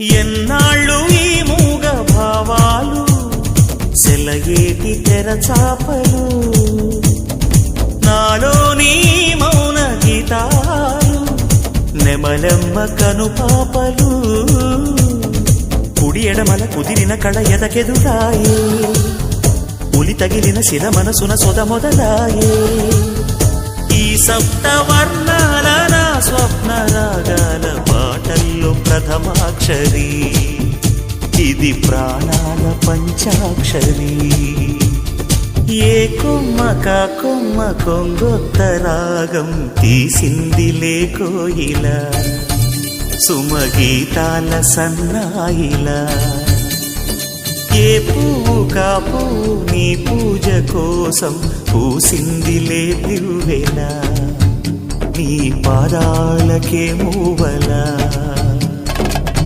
ఎన్నాళ్ళు ఈ మూగ భావాలు సెలయేటి తెరచాపలు నాలోని మౌన గీతాలు నెమలెమ్మ కనుపాపలు కుడి ఎడమల కుదిరిన కళ ఎదకెదురాయే ఉలి తగిలిన శిల మనసున సొద మొదలాయే ఈ సప్తవర్ణాల నా స్వప్న రాగాల పాటల్లో ప్రథమాక్షరి ఇది ప్రాణాల పంచాక్షరి ఏ కొమ్మక కొమ్మ కొంగొత్త రాగం తీసిందిలే కోయిల సుమగీతాల సన్నాయిలా ఏ పువ్వు కాపు నీ పూజ కోసం పూసిందిలే దివ్వెల నీ పాదాలకే మూవలా